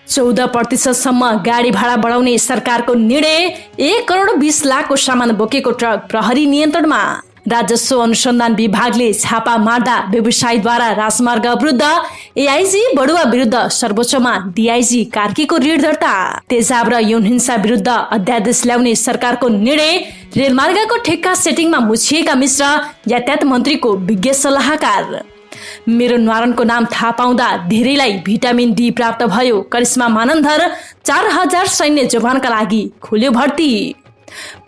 14% गाडी भाडा बढाउने सरकारको निर्णय। 1,20,00,000 सामान बोकेको ट्रक प्रहरी नियन्त्रणमा। राजस्व अनुसन्धान विभागले छापा मार्दा व्यवसायीद्वारा राजमार्ग अवरुद्ध। एआइजी बडुवा विरुद्ध सर्वोच्चमा डीआइजी कार्कीको ऋण दर्ता। तेजाब र यौन हिंसा विरुद्ध अध्यादेश ल्याउने सरकारको निर्णय। रेलमार्गको ठेक्का सेटिङमा मुछिएका मिश्र यातायात मन्त्रीको विज्ञ सल्लाहकार। मेरो न्वारानको नाम थाहा पाउँदा धेरैलाई भिटामिन डी प्राप्त भयो। करिश्मा मानन्धर 4000 सैन्य जवानका लागि खोल्यो भर्ती।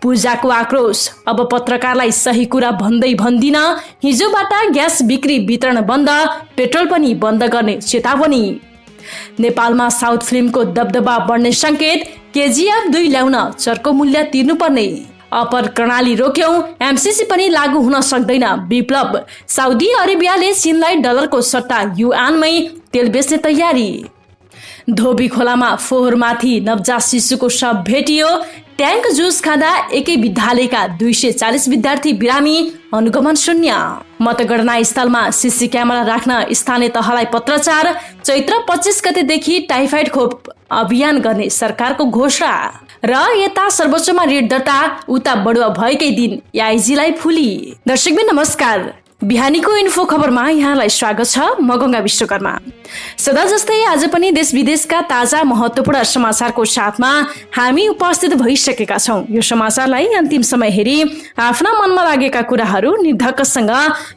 पूजाको आक्रोश, अब पत्रकारलाई सही कुरा भन्दिन। हिजोबाट ग्यास बिक्री वितरण बन्द, पेट्रोल पनि बन्द गर्ने चेतावनी। नेपालमा साउथ फिल्मको दबदबा बढ्ने संकेत। केजीएफ 2 ल्याउन चर्को मूल्य तिर्नुपर्ने। अपर कर्णाली रोक्यौं, एमसीसी पनि लागू हुन सक्दैन। विप्लव, साउदी अरेबियाले चीनलाई डलरको सट्टा युआनमै तेल बेच्ने तयारी। धोबी खोलामा फोहोरमाथि नवजात शिशुको शव भेटियो। ट्याङ्क जुस खाँदा एकै विद्यालयका 240 विद्यार्थी बिरामी, अनुगमन शून्य। मतगणना स्थलमा सीसी क्यामेरा राख्न स्थानीय तहलाई पत्रचार। चैत्र 25 गतेदेखि टाइफाइड खोप अभियान गर्ने सरकारको घोषणा। र यता सर्वोच्चमा ऋण दर्ता, उता बडुवा भएकै दिन एआइजीलाई फुली। दर्शकबिन नमस्कार, बिहानीको इन्फो खबरमा यहाँलाई स्वागत छ। म गंगा विश्वकर्मा। सदा जस्तै आज पनि देश विदेशका ताजा महत्त्वपूर्ण समाचारको साथमा हामी उपस्थित भइसकेका छौं। यो समाचारलाई अन्तिम समय हेरी आफ्ना मनमा लागेका कुराहरू निर्धक्कसँग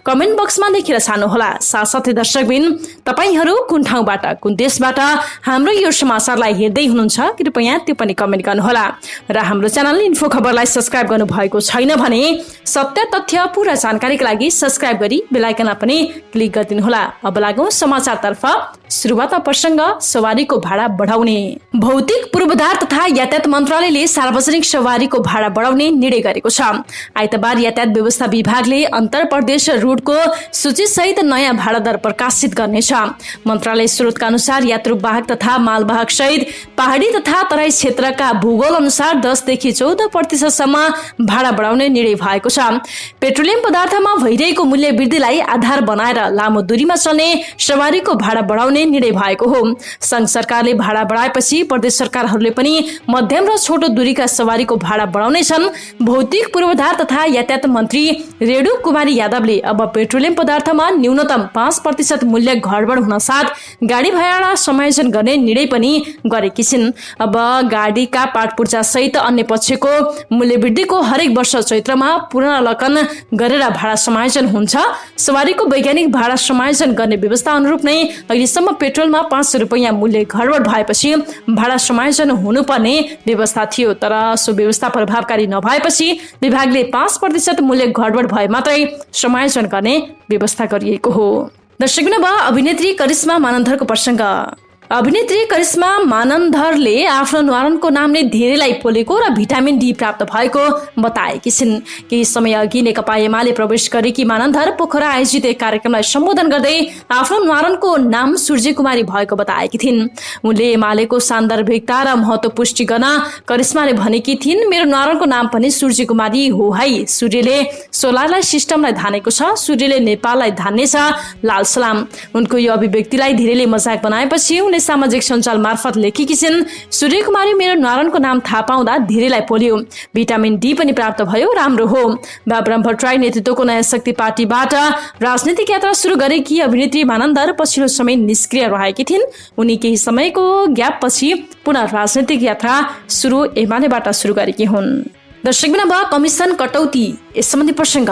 कमेन्ट बक्समा लेखेर छाड्नुहोला। साथसाथै दर्शकबिन, तपाईहरू कुन ठाउँबाट, कुन देशबाट हाम्रो यो समाचारलाई हेर्दै हुनुहुन्छ, कृपया त्यो पनि कमेन्ट गर्नुहोला। र हाम्रो च्यानल इन्फो खबरलाई सब्स्क्राइब गर्नु भएको छैन भने सत्य तथ्य पूरा जानकारीका लागि सब्स्क्राइब गरी बेल आइकनमा पनि क्लिक गरिदिनुहोला। अब लागौं समाचारतर्फ। सुरुवात प्रसंग, सवारीको भाडा बढाउने। भौतिक पूर्वाधार तथा यातायात मन्त्रालयले सार्वजनिक सवारीको भाडा बढाउने निर्णय गरेको छ। आइतबार यातायात व्यवस्था विभागले अन्तर प्रदेश रूटको सूची सहित नयाँ भाडा दर प्रकाशित गर्नेछ। मन्त्रालय स्रोतका अनुसार यात्रुवाहक तथा मालवाहक सहित पहाडी तथा तराई क्षेत्रका भूगोल अनुसार 10 देखि 14% सम्म भाडा बढाउने निर्णय भएको छ। पेट्रोलियम पदार्थमा भइरहेको मूल्य वृद्धिलाई आधार बनाएर लामो दूरीमा चल्ने सवारीको भाडा बढाउने निर्णय भएको हो। संघ सरकारले भाडा बढाएपछि प्रदेश सरकारहरूले पनि मध्यम र छोटो दूरीका सवारीको भाडा बढाउनेछन्। भौतिक पूर्वाधार तथा यातायात मन्त्री रेणु कुमारी यादवले अब पेट्रोलियम पदार्थमा न्यूनतम 5% मूल्य घटबढ हुन साथ गाडी भाडा समायोजन गर्ने निर्णय पनि गरेकी छिन्। अब गाडीका पाटपूर्जा सहित अन्य पक्षको मूल्य वृद्धिको हरेक वर्ष चैत्रमा पुनरावलोकन गरेर भाडा समायोजन हुन्छ। सवारीको वैज्ञानिक भाडा समायोजन गर्ने व्यवस्था अनुरूप नै अहिलेसम्म पेट्रोलमा 5 रुपैयाँ मूल्य घटबढ भएपछि भाडा समायोजन हुनुपर्ने व्यवस्था थियो। तर सो व्यवस्था प्रभावकारी नभएपछि विभागले 5% मूल्य घटबढ भए मात्रै समायोजन गर्ने व्यवस्था गरिएको हो। दर्शकबिन, अभिनेत्री करिश्मा मानन्धरको प्रसंग। अभिनेत्री करिश्मा मानन्धरले आफ्नो न्वारानको नामले धेरैलाई पोलेको र भिटामिन डी प्राप्त भएको बताएकी छिन्। केही समय अघि नेकपा एमाले प्रवेश गरेकी मानन्धर पोखरा आयोजित एक कार्यक्रमलाई सम्बोधन गर्दै आफ्नो न्वारानको नाम सूर्य कुमारी भएको बताएकी थिइन्। उनले एमालेको सान्दर्भिकता र महत्त्व पुष्टि गर्न करिश्माले भनेकी थिइन्, मेरो न्वारानको नाम पनि सूर्य कुमारी हो है। सूर्यले सोलरलाई सिस्टमलाई धानेको छ, सूर्यले नेपाललाई धान्नेछ, लाल सलाम। उनको यो अभिव्यक्तिलाई धेरैले मजाक बनाएपछि उनले सामाजिक सञ्जाल मार्फत लेखेकी छिन्, सूर्य कुमारी मेरो न्वारानको नाम थाहा पाउँदा धेरैलाई पोल्यो, भिटामिन डी पनि प्राप्त भयो, राम्रो हो। बाबुराम भट्टराई नेतृत्वको नयाँ शक्ति पार्टीबाट राजनीतिक यात्रा सुरु गरेकी अभिनेत्री मानन्धर पछिल्लो समय निष्क्रिय रहेकी थिइन्। उनी केही समयको ग्यापपछि पुनः राजनीतिक यात्रा सुरु एमालेबाट सुरु गरेकी हुन्। दर्शकबिन, कमिसन कटौती, यस सम्बन्धी प्रसंग।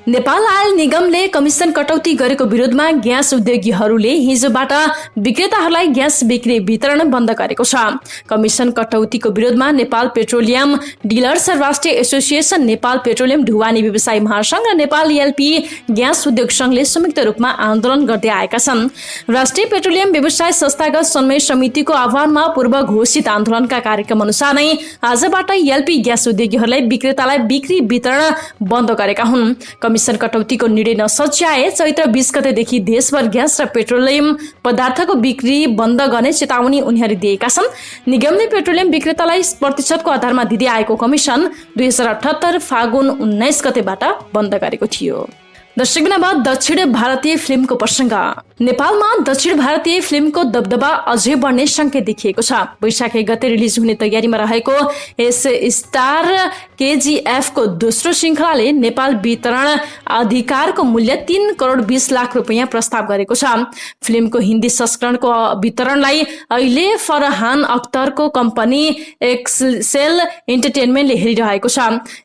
नेपाल आयल निगमले कमिसन कटौती गरेको विरोधमा ग्यास उद्योगीहरूले हिजोबाट विक्रेताहरूलाई ग्यास बिक्री वितरण बन्द गरेको छ। कमिसन कटौतीको विरोधमा नेपाल पेट्रोलियम डिलर्स राष्ट्रिय एसोसिएसन, नेपाल पेट्रोलियम ढुवानी व्यवसायी महासंघ र नेपाल एलपी ग्यास उद्योग संघले संयुक्त रूपमा आन्दोलन गर्दै आएका छन्। राष्ट्रिय पेट्रोलियम व्यवसाय संस्थागत समन्वय समितिको आह्वानमा पूर्व घोषित आन्दोलनका कार्यक्रम अनुसार नै आजबाट एलपी ग्यास उद्योगीहरूलाई विक्रेतालाई बिक्री वितरण बन्द गरेका हुन्। कमिसन कटौतीको निर्णय नसच्याए चैत्र 20 गतेदेखि देशभर ग्यास र पेट्रोलियम पदार्थको बिक्री बन्द गर्ने चेतावनी उनीहरूले दिएका छन्। निगमले पेट्रोलियम विक्रेतालाई प्रतिशतको आधारमा दिँदै आएको कमिसन 2078 फागुन 19 गतेबाट बन्द गरेको थियो। दर्शक बाद दक्षिण भारतीय फिल्मको प्रसङ्ग। नेपालमा दक्षिण भारतीय फिल्मको दबदबा अझै बढ्ने संकेत देखिएको छ। वैशाख 1 गते रिलिज हुने तयारीमा रहेको यस स्टार KGF को दोस्रो श्रृङ्खलाले नेपाल वितरण अधिकारको मूल्य 3 करोड 20 लाख रुपैयाँ प्रस्ताव गरेको छ। फिल्मको हिन्दी संस्करणको वितरणलाई अहिले फरहान अख्तरको कम्पनी एक्सेल इन्टरटेनमेन्टले हेरिरहेको छ।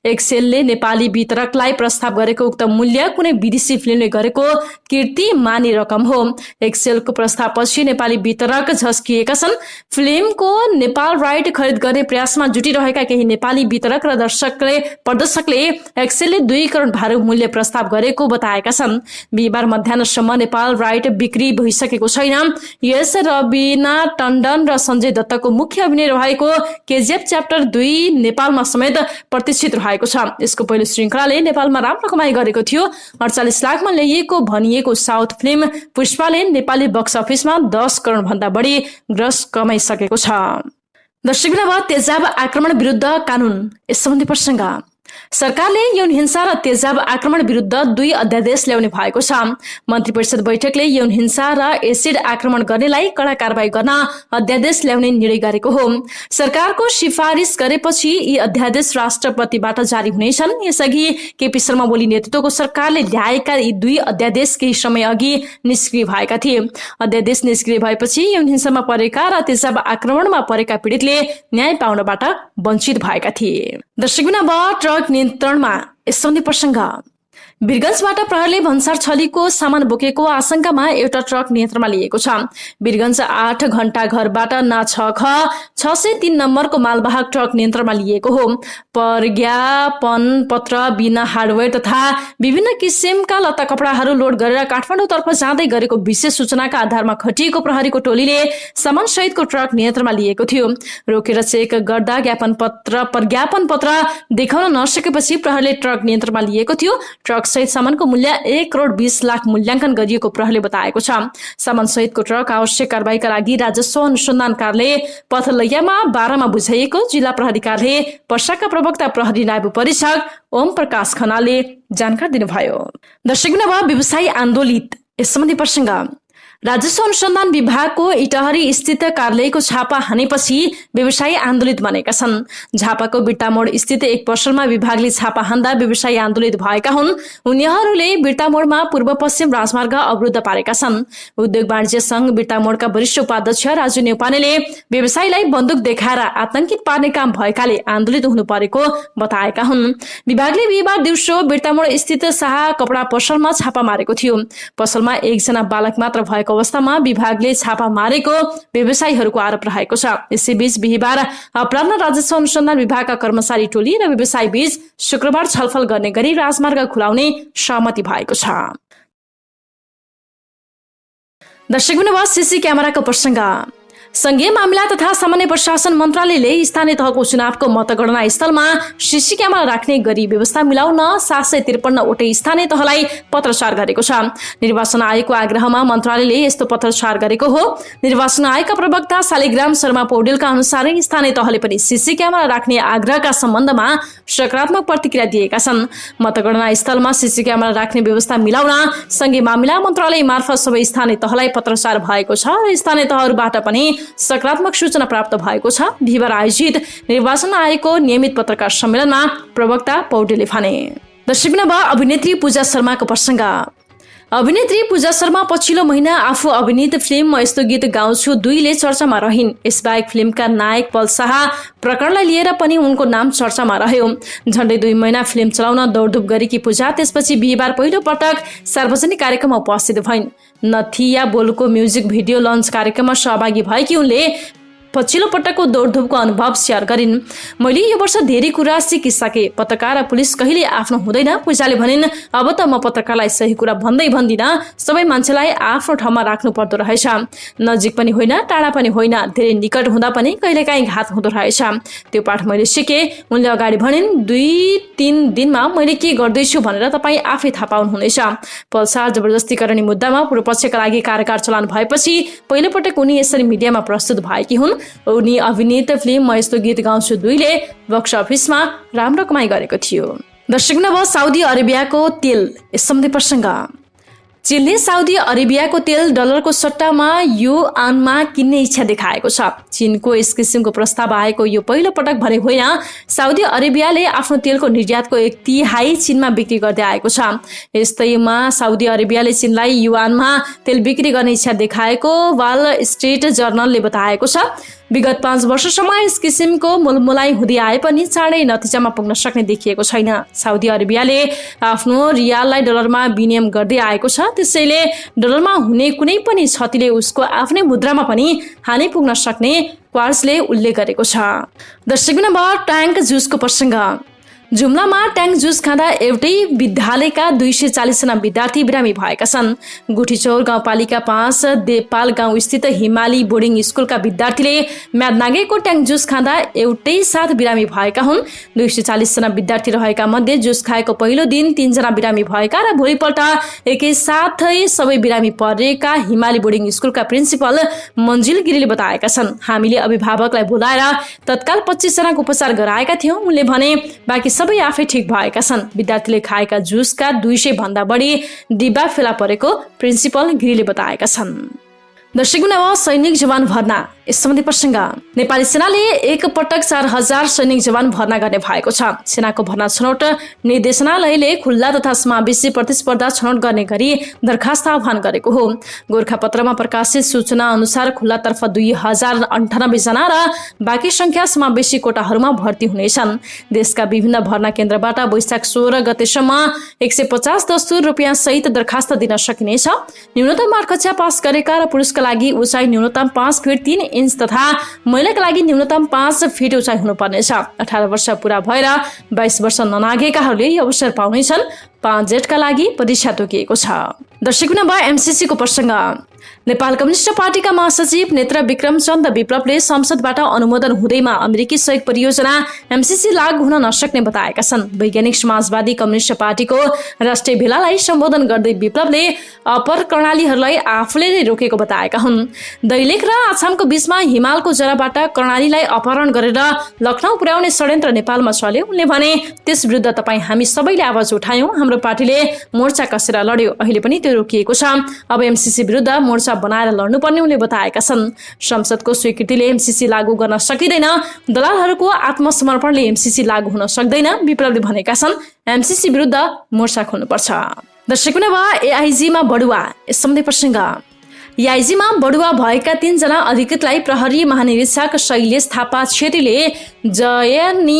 एक्सेलले नेपाली वितरकलाई प्रस्ताव गरेको उक्त मूल्य कुनै विदेशी फिल्मले गरेको कीर्तिमानी रकम हो। एक्सेलको प्रस्तावपछि नेपाली वितरक झस्किएका छन्। फिल्मको नेपाल राइट खरिद गर्ने प्रयासमा जुटिरहेका केही नेपाली वितरक र प्रदर्शकले एक्सेलले 2 करोड भारु मूल्य प्रस्ताव गरेको बताएका छन्। बिहिबार मध्याह्नसम्म नेपाल राइट बिक्री भइसकेको छैन। यस रविना टण्डन र सञ्जय दत्तको मुख्य अभिनय रहेको KGF च्याप्टर 2 नेपालमा समेत प्रतिष्ठित रहेको छ। यसको पहिलो श्रृङ्खलाले नेपालमा राम्रो कमाई गरेको थियो। 48 लाखमा ल्याइएको भनिएको साउथ फिल्म पुष्पाले नेपाली बक्स अफिसमा 10 करोड भन्दा बढी ग्रस कमाइसकेको छ। दर्शक तेजाब आक्रमण विरुद्ध कानून यस सम्बन्धी प्रसङ्ग। सरकारले यौन हिंसा र तेजाब आक्रमण विरुद्ध 2 अध्यादेश ल्याउने भएको छ। मन्त्री परिषद बैठकले यौन हिंसा र एसिड आक्रमण गर्नेलाई कडा कारबाही गर्न अध्यादेश ल्याउने निर्णय गरेको हो। सरकारको सिफारिस गरेपछि यी अध्यादेश राष्ट्रपतिबाट जारी हुनेछन्। यसअघि केपी शर्मा ओली नेतृत्वको सरकारले ल्याएका यी 2 अध्यादेश केही समय अघि निष्क्रिय भएका थिए। अध्यादेश निष्क्रिय भएपछि यौन हिंसामा परेका र तेजाब आक्रमणमा परेका पीडितले न्याय पाउनबाट वञ्चित भएका थिए। दर्शक ट्रक नियन्त्रणमा यस सम्बन्धी प्रसङ्ग। वीरगञ्जबाट प्रहरीले भन्सार छलीको सामान बोकेको आशंकामा एउटा ट्रक नियन्त्रणमा लिएको छ। वीरगञ्ज 8 घण्टा घरबाट ना 603 नम्बरको मालवाहक ट्रक नियन्त्रणमा लिएको हो। प्रज्ञापन पत्र बिना हार्डवेयर तथा विभिन्न किसिमका लत्ता कपडाहरू लोड गरेर काठमाडौँतर्फ जाँदै गरेको विशेष सूचनाका आधारमा खटिएको प्रहरीको टोलीले सामान सहितको ट्रक नियन्त्रणमा लिएको थियो। रोकेर चेक गर्दा प्रज्ञापन पत्र देखाउन नसकेपछि प्रहरीले ट्रक नियन्त्रणमा लिएको थियो। ट्रक सहित सामानको मूल्य 1 करोड 20 लाख मूल्याङ्कन गरिएको प्रहरीले बताएको छ। सामान सहितको ट्रक आवश्यक कारबाहीका लागि राजस्व अनुसन्धान कार्यालय पथलैयामा 12 मा बुझाइएको जिल्ला प्रहरी कार्यालय पर्साका प्रवक्ता प्रहरी नायब परीक्षक ओम प्रकाश खनालले जानकारी दिनुभयो। दर्शक व्यवसायी आन्दोलित यस सम्बन्धी प्रसङ्ग। राजस्व अनुसन्धान विभागको इटहरी स्थित कार्यालयको छापा हानेपछि व्यवसायी आन्दोलित बनेका छन्। झापाको बिर्तामोड स्थित एक पसलमा विभागले छापा हान्दा व्यवसायी आन्दोलित भएका हुन्। उनीहरूले बिर्तामोडमा पूर्व पश्चिम राजमार्ग अवरुद्ध पारेका छन्। उद्योग वाणिज्य संघ बिर्तामोडका वरिष्ठ उपाध्यक्ष राजु नेउपानेले व्यवसायीलाई बन्दुक देखाएर आतंकित पार्ने काम भएकाले आन्दोलित हुनु परेको बताएका हुन्। विभागले बिहिबार दिउँसो बिर्तामोड स्थित शाह कपडा पसलमा छापा मारेको थियो। पसलमा एकजना बालक मात्र भएको अवस्थामा विभागले छापा मारेको व्यवसायीहरूको आरोप रहेको छ। यसैबीच बिहिबार अपराह्न राजस्व अनुसन्धान विभागका कर्मचारी टोली र व्यवसायी बीच शुक्रबार छलफल गर्ने गरी राजमार्ग खुलाउने सहमति भएको छ। दर्शक सीसी क्यामेराको प्रसङ्ग। संघीय मामिला तथा सामान्य प्रशासन मन्त्रालयले स्थानीय तहको चुनावको मतगणना स्थलमा सीसी क्यामेरा राख्ने गरी व्यवस्था मिलाउन 753 वटै स्थानीय तहलाई पत्रचार गरेको छ। निर्वाचन आयोगको आग्रहमा मन्त्रालयले यस्तो पत्रचार गरेको हो। निर्वाचन आयोगका प्रवक्ता शालिग्राम शर्मा पौडेलका अनुसार स्थानीय तहले पनि सीसी क्यामेरा राख्ने आग्रहका सम्बन्धमा सकारात्मक प्रतिक्रिया दिएका छन्। मतगणना स्थलमा सीसी क्यामेरा राख्ने व्यवस्था मिलाउन संघीय मामिला मन्त्रालय मार्फत सबै स्थानीय तहलाई पत्रचार भएको छ र स्थानीय तहहरूबाट पनि सकारात्मक सूचना प्राप्त भएको छ। बिहिबार आयोजित निर्वाचन आयोगको नियमित पत्रकार सम्मेलनमा प्रवक्ता पौडेलले भने। दर्शक अभिनेत्री पूजा शर्माको प्रसङ्ग। अभिनेत्री पूजा शर्मा पछिल्लो महिना आफू अभिनीत फिल्म म यस्तो गीत गाउँछु 2ले चर्चामा रहिन्। यसबाहेक फिल्मका नायक पल शाह प्रकरणलाई लिएर पनि उनको नाम चर्चामा रह्यो। झण्डै 2 महिना फिल्म चलाउन दौडधुप गरेकी पूजा त्यसपछि बिहिबार पहिलो पटक सार्वजनिक कार्यक्रममा उपस्थित भइन्। नथिया बोलको म्युजिक भिडियो लन्च कार्यक्रममा सहभागी भएकी उनले पछिल्लो पटकको दौडधुपको अनुभव सेयर गरिन्। मैले यो वर्ष धेरै कुरा सिकिसके। पत्रकार र पुलिस कहिले आफ्नो हुँदैन। पूजाले भनिन्, अब त म पत्रकारलाई सही कुरा भन्दिन। सबै मान्छेलाई आफ्नो ठाउँमा राख्नु पर्दो रहेछ। नजिक पनि होइन, टाढा पनि होइन, धेरै निकट हुँदा पनि कहिलेकाहीँ घात हुँदो रहेछ। त्यो पाठ मैले सिकेँ। उनले अगाडि भनिन्, 2-3 दिनमा मैले के गर्दैछु भनेर तपाईँ आफै थाहा पाउनुहुनेछ। पल्सार जबरजस्ती गर्ने मुद्दामा पूर्व पक्षका लागि कारबार चलान भएपछि पहिलोपटक उनी यसरी मिडियामा प्रस्तुत भएकी हुन्। उनी अभिनीत फिल्म म यस्तो गीत गाउँछु 2ले बक्स अफिसमा राम्रो कमाई गरेको थियो। दर्शक अब साउदी अरेबियाको तेल यस सम्बन्धी प्रसङ्ग। चीनले साउदी अरेबियाको तेल डलरको सट्टामा युआनमा किन्ने इच्छा देखाएको छ। चीनको यस किसिमको प्रस्ताव आएको यो पहिलो पटक भने होइन। साउदी अरेबियाले आफ्नो तेलको निर्यातको 1/3 चीनमा बिक्री गर्दै आएको छ। यस्तैमा साउदी अरेबियाले चीनलाई युआनमा तेल बिक्री गर्ने इच्छा देखाएको वाल स्ट्रिट जर्नलले बताएको छ। विगत 5 वर्षसम्म यस किसिमको मुलमुलाई हुँदै आए पनि चाँडै नतिजामा पुग्न सक्ने देखिएको छैन। साउदी अरेबियाले आफ्नो रियाललाई डलरमा विनिमय गर्दै आएको छ। त्यसैले डलरमा हुने कुनै पनि क्षतिले उसको आफ्नै मुद्रामा पनि हानि पुग्न सक्ने क्वार्ट्जले उल्लेख गरेको छ। दर्शक ट्याङ्क जुसको प्रसङ्ग। जुम्लामा ट्याङ्क जुस खाँदा एउटै विद्यालयका 240 जना विद्यार्थी बिरामी भएका छन्। गुठीचौर गाउँपालिका 5 देवपाल गाउँ स्थित हिमाली बोर्डिङ स्कुलका विद्यार्थीले म्याद नागेको ट्याङ्क जुस खाँदा एउटै साथ बिरामी भएका हुन्। 240 जना विद्यार्थी रहेका मध्ये जुस खाएको पहिलो दिन 3 जना बिरामी भएका र भोलिपल्ट एकैसाथै सबै बिरामी परेका हिमाली बोर्डिङ स्कुलका प्रिन्सिपल मन्जिल गिरीले बताएका छन्। हामीले अभिभावकलाई बोलाएर तत्काल 25 जनाको उपचार गराएका थियौँ। उनले भने बाँकी सबै आफै ठिक भएका छन्। विद्यार्थीले खाएका जुसका 200 भन्दा बढी डिब्बा फेला परेको प्रिन्सिपल गिरीले बताएका छन्। दर्शक सैनिक जवान भर्ना यस सम्बन्धी प्रसङ्ग। नेपाली सेनाले एक पटक 4000 सैनिक जवान भर्ना गर्ने भएको छ। सेनाको भर्ना छनौट निर्देशनालयले खुल्ला तथा समावेशी प्रतिस्पर्धा छनौट गर्ने गरी दरखास्त आह्वान गरेको हो। गोरखापत्रमा प्रकाशित सूचना अनुसार खुल्लातर्फ 2098 जना र बाँकी संख्या समावेशी कोटाहरूमा भर्ती हुनेछन्। देशका विभिन्न भर्ना केन्द्रबाट वैशाख 16 गतेसम्म 150 दस्तुर रुपियाँ सहित दरखास्त दिन सकिनेछ। न्यूनतम 8 कक्षा पास गरेका र पुरुषका लागि उचाइ न्यूनतम 5 फिट 3 इन्च तथा महिलाका लागि न्यूनतम 5 फिट उचाइ हुनुपर्नेछ। 18 वर्ष पूरा भएर 22 वर्ष ननागेकाहरूले यो अवसर पाउनेछन्। 5 जेठका लागि परीक्षा तोकिएको छ। दर्शक एमसीसी को प्रसङ्ग। नेपाल कम्युनिस्ट पार्टीका महासचिव नेत्र विक्रम चन्द विप्लवले संसदबाट अनुमोदन हुँदैमा अमेरिकी सहयोग परियोजना एमसीसी लागू हुन नसक्ने बताएका छन्। वैज्ञानिक समाजवादी कम्युनिस्ट पार्टीको राष्ट्रिय भेलालाई सम्बोधन गर्दै विप्लवले अपर कर्णालीहरूलाई आफूले नै रोकेको बताएका हुन्। दैलेख र आछामको बीचमा हिमालको जराबाट कर्णालीलाई अपहरण गरेर लखनऊ पुर्याउने षड्यन्त्र नेपालमा चल्यो। उनले भने त्यस विरुद्ध तपाईँ हामी सबैले आवाज उठायौँ। हाम्रो पार्टीले मोर्चा कसेर लड्यो। अहिले पनि त्यो रोकिएको छ। अब एमसीसी विरुद्ध मोर्चा बनाएर लड्नुपर्ने उनले बताएका छन्। संसदको स्वीकृतिले एमसीसी लागू गर्न सकिँदैन। दलालहरूको आत्मसमर्पणले एमसीसी लागू हुन सक्दैन। विप्लवले भनेका छन् एमसीसी विरुद्ध मोर्चा खोल्नुपर्छ। दर्शक एआइजीमा बढुवा यस सम्बन्धी प्रसङ्ग। एआइजीमा बढुवा भएका 3 जना अधिकृतलाई प्रहरी महानिरीक्षक शैलेश थापा छेत्रीले दर्जयानी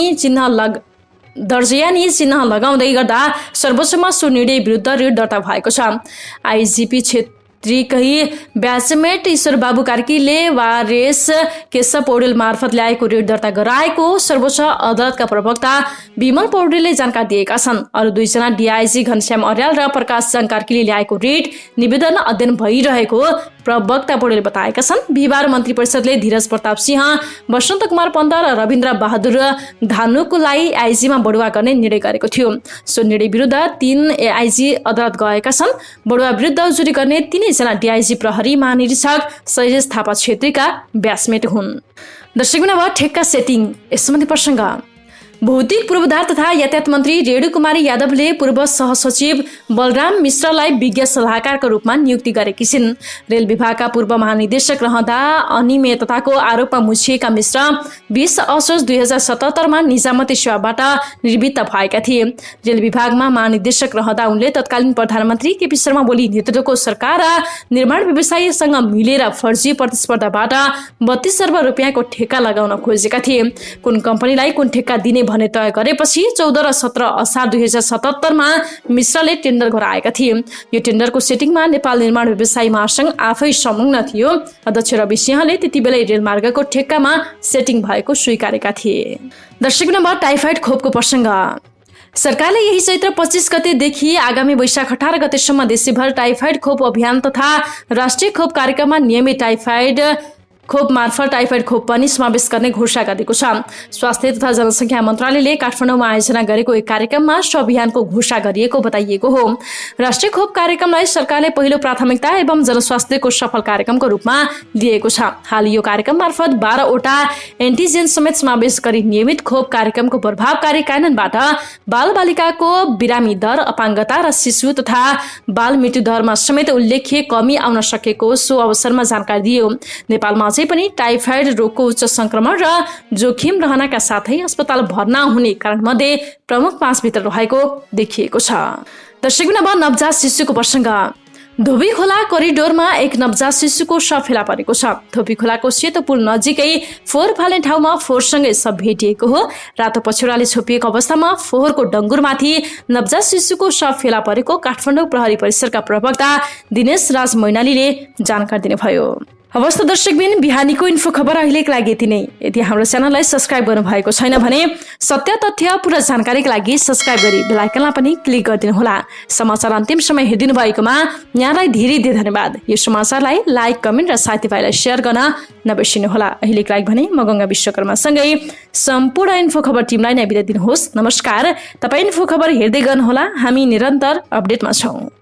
चिन्ह लगाउँदै गर्दा सर्वोच्चमा सो निर्णय विरुद्ध रिट दर्ता भएको छ। आइजिपी क्षेत्रीकै ब्याचमेट ईश्वर बाबु कार्कीले वारेस केशव पौडेल मार्फत ल्याएको रिट दर्ता गराएको सर्वोच्च अदालतका प्रवक्ता विमल पौडेलले जानकारी दिएका छन्। अरू 2 जना डीआइजी घनश्याम अर्याल र प्रकाश जङ कार्कीले ल्याएको रिट निवेदन अध्ययन भइरहेको प्रवक्ता पौडेलले बताएका छन्। बिहिबार मन्त्री परिषदले धीरज प्रताप सिंह, वसन्त कुमार पन्त र रविन्द्र बहादुर धानुकोलाई आइजीमा बढुवा गर्ने निर्णय गरेको थियो। सो निर्णय विरुद्ध 3 एआइजी अदालत गएका छन्। बढुवा विरुद्ध उजुरी गर्ने 3 जना डीआइजी प्रहरी महानिरीक्षक शैलेश थापा छेत्रीका ब्याचमेट हुन्। दर्शक ठेक्का सेटिङ यस सम्बन्धी प्रसङ्ग। भौतिक पूर्वाधार तथा यातायात मन्त्री रेणु कुमारी यादवले पूर्व सहसचिव बलराम मिश्रलाई विज्ञ सल्लाहकारको रूपमा नियुक्ति गरेकी छिन्। रेल विभागका पूर्व महानिदेशक रहँदा अनियमितताको आरोपमा मुछिएका मिश्र 20 असोज 2077 मा निजामती सेवाबाट निवृत्त भएका थिए। रेल विभागमा महानिदेशक रहँदा उनले तत्कालीन प्रधानमन्त्री केपी शर्मा ओली नेतृत्वको सरकार र निर्माण व्यवसायीसँग मिलेर फर्जी प्रतिस्पर्धाबाट 32 अर्ब रुपियाँको ठेक्का लगाउन खोजेका थिए। कुन कम्पनीलाई कुन ठेक्का दिने भने तय गरेपछि 14 र 17 असार 2077 मा मिश्रले टेन्डर गराएका थिए। यो टेन्डरको सेटिङमा नेपाल निर्माण व्यवसायी महासंघ आफै संलग्न थियो। अध्यक्ष रवि सिंहले त्यतिबेला रेलमार्गको ठेक्कामा सेटिङ भएको स्वीकारेका थिए। दर्शक नम्बर टाइफाइड खोपको प्रसङ्ग। सरकारले यही चैत्र 25 गतेदेखि आगामी वैशाख 18 गतेसम्म देशभर टाइफाइड खोप अभियान तथा राष्ट्रिय खोप कार्यक्रममा नियमित टाइफाइड खोप मार्फत टाइफाइड खोप पनि समावेश गर्ने घोषणा गरेको छ। स्वास्थ्य तथा जनसङ्ख्या मन्त्रालयले काठमाडौँमा आयोजना गरेको एक कार्यक्रममा सो अभियानको घोषणा गरिएको बताइएको हो। राष्ट्रिय खोप कार्यक्रमलाई सरकारले पहिलो प्राथमिकता एवं जनस्वास्थ्यको सफल कार्यक्रमको रूपमा लिएको छ। हाल यो कार्यक्रम मार्फत 12वटा एन्टिजेन समेत समावेश गरी नियमित खोप कार्यक्रमको प्रभावकारी कार्यान्वयनबाट बालबालिकाको बिरामी दर, अपाङ्गता र शिशु तथा बाल मृत्यु दरमा समेत उल्लेख्य कमी आउन सकेको सो अवसरमा जानकारी दियो। नेपालमा अझै पनि टाइफाइड रोगको उच्च संक्रमण र जोखिम रहनका साथै अस्पताल भर्ना हुने कारणमध्ये प्रमुख 5 भित्र रहेको देखिएको छ। दर्शकबिन अब नवजात शिशुको प्रसङ्ग। धोबी खोला कोरिडोरमा एक नवजात शिशुको शव फेला परेको छ। धोबी खोलाको सेतो पुल नजिकै फोहोर फाल्ने ठाउँमा फोहोरसँगै शव भेटिएको हो। रातो पछ्यौराले छोपिएको अवस्थामा फोहोरको डङ्गुरमाथि नवजात शिशुको शव फेला परेको काठमाडौँ प्रहरी परिसरका प्रवक्ता दिनेश राज मैनालीले जानकारी दिनुभयो। हवस् त दर्शकबिन, बिहानीको इन्फो खबर अहिलेको लागि यति नै। यदि हाम्रो च्यानललाई सब्स्क्राइब गर्नुभएको छैन भने सत्य तथ्य पुरा जानकारीका लागि सब्स्क्राइब गरी बेल आइकनलाई पनि क्लिक गरिदिनुहोला। समाचार अन्तिम समय हेरिदिनु भएकोमा यहाँलाई धेरै धेरै धन्यवाद। यो समाचारलाई लाइक, कमेन्ट र साथीभाइलाई सेयर गर्न नबिर्सिनुहोला। अहिलेको लागि भने म गङ्गा विश्वकर्मासँगै सम्पूर्ण इन्फो खबर टिमलाई नै बिदा दिनुहोस्। नमस्कार। तपाईँ इन्फो खबर हेर्दै गर्नुहोला। हामी निरन्तर अपडेटमा छौँ।